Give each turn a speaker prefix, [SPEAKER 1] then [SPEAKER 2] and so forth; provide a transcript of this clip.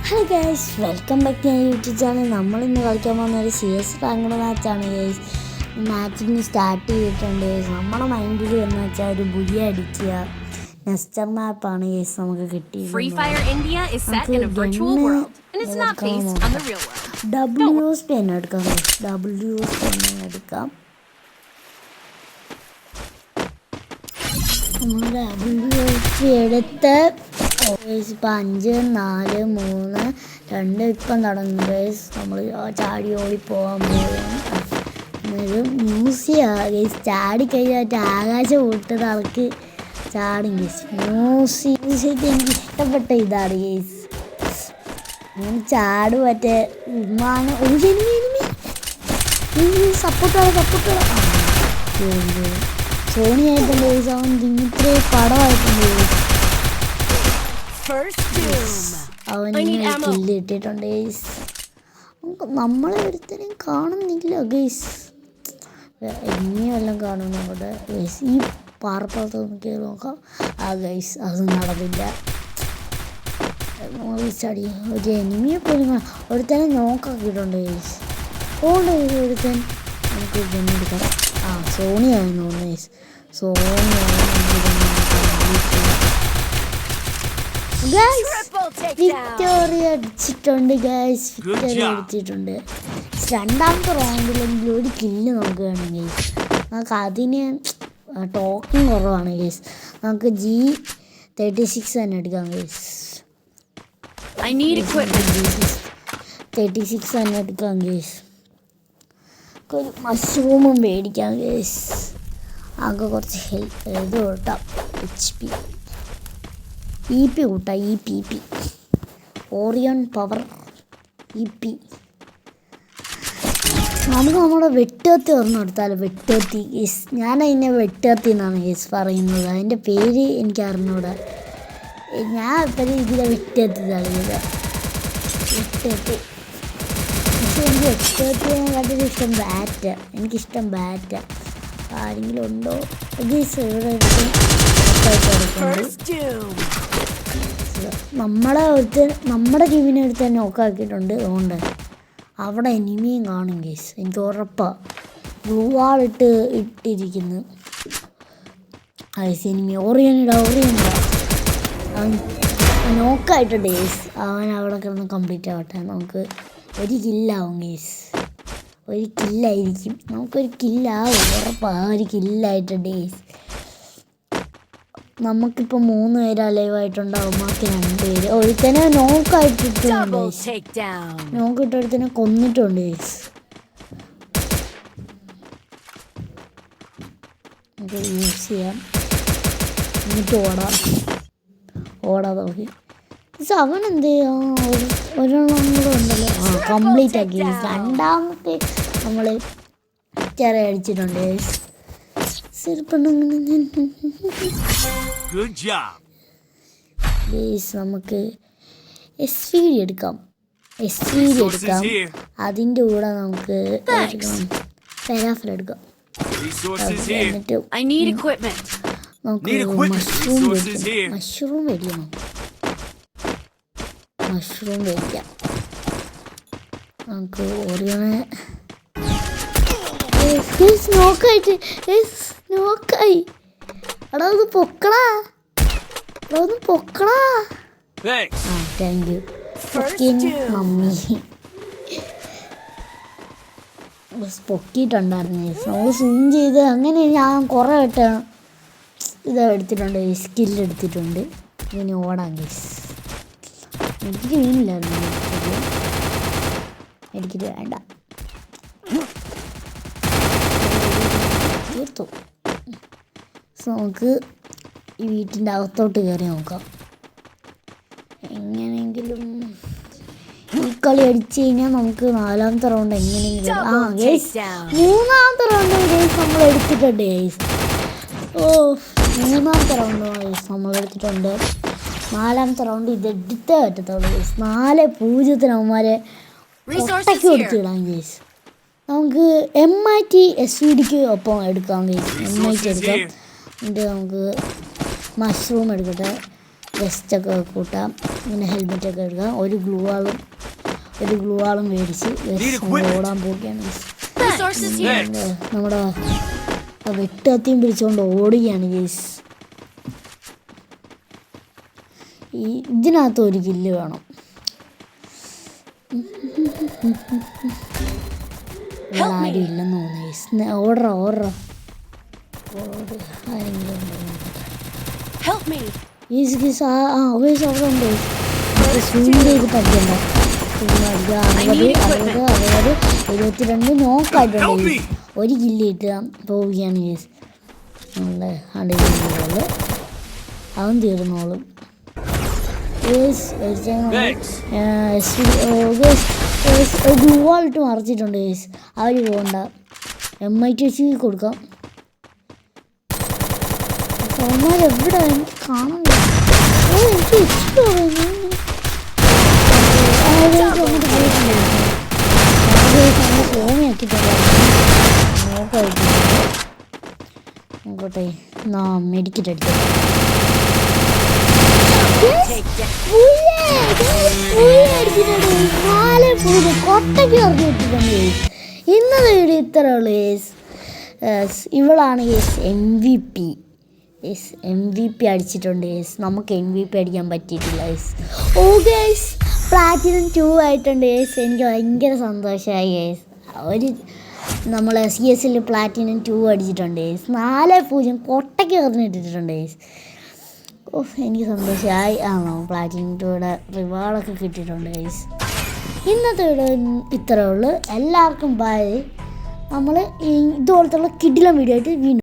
[SPEAKER 1] Hello guys, welcome back to YouTube channel. നമ്മളിന്ന് കളിക്കാൻ പോകുന്ന ഒരു CS റാങ്കഡ് മാച്ചാണ് ഗൈസ്. മാച്ചിന് സ്റ്റാർട്ട് ചെയ്തിട്ടുണ്ട്. നമ്മുടെ മൈൻഡിൽ എന്ന് വെച്ചാൽ ഒരു ബുയ അടിക്കുക നെസ്റ്റർ മാപ്പാണ് ഗൈസ് നമുക്ക് കിട്ടിയത്. WS പെൻ എടുക്കാം ഗൈസ്. WS പെൻ എടുക്കാം. WS എടുത്ത് ഇപ്പം 5, 4, 3, 2 ഇപ്പം തുടങ്ങും ഗൈസ്. നമ്മൾ ചാടി ഓടി പോകാൻ പോകും. മ്യൂസിയാണ് ഗൈസ്. ചാടി കഴിഞ്ഞാൽ ആകാശം വിട്ടത് ആൾക്ക് ചാടും ഗൈസ്. മ്യൂസിക് എനിക്ക് ഇഷ്ടപ്പെട്ട ഇതാണ് ഗൈസ്. ഞാൻ ചാടും മറ്റേ വിമാനം ഒരു സപ്പോർട്ടാണ് സോണി ആയിട്ടുണ്ട് ഗൈസ്. അവൻ ഇത്ര പടമായിട്ടുണ്ട് ഗൈസ്. അവന് കില്ല് ഇട്ടിട്ടുണ്ട് ഗൈസ്. നമ്മളെ ഒരുത്തരും കാണുന്നില്ല ഗൈസ്. ഇനിയും എല്ലാം കാണും നമ്മുടെ ഗൈസ്. ഈ പാറപ്പുറത്ത് കയറി നോക്കാം. ആ ഗൈസ് അത് നടന്നില്ല. ചടി ഒരു എനിമിയെ പോലും ഒരുത്തനെ നോക്കാക്കിയിട്ടുണ്ട് ഗൈസ്. ഓണ്ട് ഒരുത്തൻ നമുക്ക് എടുക്കാം. ആ സോണിയായിരുന്നു തോന്നുന്നു ഗൈസ്. വിക്ടോറിയ അടിച്ചിട്ടുണ്ട് ഗൈസ്. വിക്ടോറിയ അടിച്ചിട്ടുണ്ട്. രണ്ടാമത്തെ റൗണ്ടിലെങ്കിലും ഒരു കില്ല് നമുക്ക് വേണം ഗൈസ്. നമുക്ക് അതിന് ടോക്കിങ് കുറവാണ് ഗൈസ്. നമുക്ക് G36 തന്നെ എടുക്കാം ഗൈസ്. 36 തന്നെ എടുക്കാം ഗൈസ്. ഒരു മഷ്റൂമും മേടിക്കാം ഗൈസ്. ആകെ കുറച്ച് ഇത് കൂട്ടാം. HP EP കൂട്ടാം. EP Orion power EP. നമുക്ക് നമ്മുടെ വെട്ടുകത്തി ഒരെണ്ണം എടുത്താലോ. വെട്ടുകത്തി ഗൈസ്. ഞാൻ അതിനെ വെട്ടുകത്തി എന്നാണ് ഗൈസ് പറയുന്നത്. അതിൻ്റെ പേര് എനിക്ക് അറിഞ്ഞൂടാ. ഞാൻ ഇപ്പം ഇതിലെ വെട്ടുകത്തി കളിയത്. വെട്ടുകത്തി പക്ഷേ എനിക്ക് വെട്ടുകത്തിനെക്കാട്ടിലും ഇഷ്ടം ബാറ്റ്. എനിക്കിഷ്ടം ബാറ്റ്. ആരെങ്കിലും ഉണ്ടോ ഗൈസ്? ഇവിടെ നമ്മുടെ ടീമിനെ എടുത്ത് തന്നെ നോക്കാക്കിയിട്ടുണ്ട്. അതുകൊണ്ട് അവിടെ എനിമിയും കാണും ഗൈസ്. എനിക്ക് ഉറപ്പാണ്. ബ്ലൂ വാളിട്ട് ഇട്ടിരിക്കുന്നു ഗൈസ്. എനിമി ഓറിയനിടാ. അവൻ നോക്കായിട്ടുണ്ട് ഗൈസ്. അവൻ അവിടെ കിടന്ന് കംപ്ലീറ്റ് ആവട്ടെ. നമുക്ക് ഒരു കില്ലാവും ഗൈസ്. ഒരു കില്ലായിരിക്കും. നമുക്കൊരു കില്ലാവും ഉറപ്പാണ്. ഒരു കില്ലായിട്ടുണ്ട് ഗൈസ്. നമുക്കിപ്പോൾ 3 പേര് അലൈവായിട്ടുണ്ടാവും. ബാക്കി 2 പേര്. ഒരുത്തനെ നോക്കായിട്ടിട്ടുണ്ട്. നോക്കിയിട്ടൊരുത്തനെ കൊന്നിട്ടുണ്ട് ഗൈസ്. നമുക്ക് യൂസ് ചെയ്യാം. എന്നിട്ട് ഓടാ നോക്കി. അവൻ എന്ത് ചെയ്യാം? ഒരെണ്ണം കൂടെ ഉണ്ടല്ലോ. കംപ്ലീറ്റ് ആക്കി. രണ്ടാമത്തെ നമ്മൾ ചെറിയ അടിച്ചിട്ടുണ്ട് ഗൈസ്. നമുക്ക് SVD എടുക്കാം. അതിൻ്റെ കൂടെ നമുക്ക് പെരാഫിൽ എടുക്കാം. എന്നിട്ട് നമുക്ക് മഷ്റൂം മേടിക്കാം. നമുക്ക് ഓറിയോണെ നോക്കായി. എടാ ഒന്ന് പൊക്കടാ. Thank you mummy. പൊക്കിയിട്ടുണ്ടായിരുന്നു. നമ്മൾ സൂം ചെയ്ത് അങ്ങനെ ഞാൻ കുറേ വട്ടം ഇത് എടുത്തിട്ടുണ്ട്. സ്കില്ല് എടുത്തിട്ടുണ്ട്. ഇനി ഓടാം ഗൈസ്. എനിക്ക് വീണില്ലായിരുന്നു. എനിക്കിത് വേണ്ട. തീർത്തു. നമുക്ക് ഈ വീട്ടിൻ്റെ അകത്തോട്ട് കയറി നോക്കാം. എങ്ങനെയെങ്കിലും ഈ കളി അടിച്ചു കഴിഞ്ഞാൽ നമുക്ക് 4ാമത്തെ റൗണ്ട് എങ്ങനെയെങ്കിലും ഗൈസ് 3ാമത്തെ റൗണ്ട് ഗൈസ് നമ്മൾ എടുത്തിട്ടുണ്ട് ഗൈസ്. 3ാമത്തെ റൗണ്ട് ഗൈസ് നമ്മൾ എടുത്തിട്ടുണ്ട്. 4ാമത്തെ റൗണ്ട് ഇത് എടുത്തേ പറ്റത്തുള്ളൂ ഗൈസ്. 4-0 അവന്മാരെ ഒട്ടയ്ക്ക് കൊടുത്തിടാം ഗൈസ്. നമുക്ക് MIT SVDക്ക് ഒപ്പം എടുക്കാം ഗൈസ്. MIT എടുക്കാം. എന്നിട്ട് നമുക്ക് മഷ്റൂം എടുക്കട്ടെ. ഗസ്റ്റൊക്കെ കൂട്ടാം. ഇങ്ങനെ ഹെൽമെറ്റൊക്കെ എടുക്കാം. ഒരു ഗ്ലൂ വാളും മേടിച്ച് ഓടാൻ പോവുകയാണ്. നമ്മുടെ വെട്ടുകത്തിയും പിടിച്ചുകൊണ്ട് ഓടുകയാണ് ഗൈസ്. ഇതിനകത്ത് ഒരു കില്ല് വേണം. ആരും ഇല്ലെന്ന് തോന്നുന്നു ഗൈസ്. ഓടറ പഠിക്കണ്ട. 72 നോക്കായിട്ടുണ്ട്. ഒരു കില്ല് കിട്ടുക പോവുകയാണ് ഗൈസ്. നമ്മളെ അടിപൊളി അവൻ തീർന്നോളും. Glue വാളിട്ട് മറിച്ചിട്ടുണ്ട് guys. അവർ പോകണ്ട. MITC കൊടുക്കാം. എവിടെ എനിക്ക് കാണാൻ എനിക്ക് ഇഷ്ടമാണ്. നോക്കട്ടെ മെഡിക്കറ്റ് അടിച്ചു. കൊട്ടയ്ക്ക് പറഞ്ഞു വിട്ടിട്ടുണ്ട്. ഇന്നത്തെ വീഡിയോ ഇത്രേ ഉള്ളൂ ഗൈസ്. ഇവളാണ് ഗൈസ് MVP അടിച്ചിട്ടുണ്ട് ഗൈസ്. നമുക്ക് MVP അടിക്കാൻ പറ്റിയിട്ടില്ല ഗൈസ്. ഓ ഗൈസ് പ്ലാറ്റിനം 2 ആയിട്ടുണ്ട് ഗൈസ്. എനിക്ക് ഭയങ്കര സന്തോഷമായി ഗൈസ്. നമ്മളെ CS പ്ലാറ്റിനം 2 അടിച്ചിട്ടുണ്ട് ഗൈസ്. 4-0 കൊട്ടയ്ക്ക് പറഞ്ഞിട്ടിട്ടുണ്ട് ഗൈസ്. എനിക്ക് സന്തോഷമായി. പ്ലാറ്റിനം 2യുടെ റിവാർഡൊക്കെ കിട്ടിയിട്ടുണ്ട് ഗൈസ്. ഇന്നത്തെ വീഡിയോ ഇത്രേ ഉള്ളൂ. എല്ലാവർക്കും ബൈ. നമ്മൾ ഇതുപോലത്തുള്ള കിടിലം വീഡിയോ ആയിട്ട് വീണ്ടും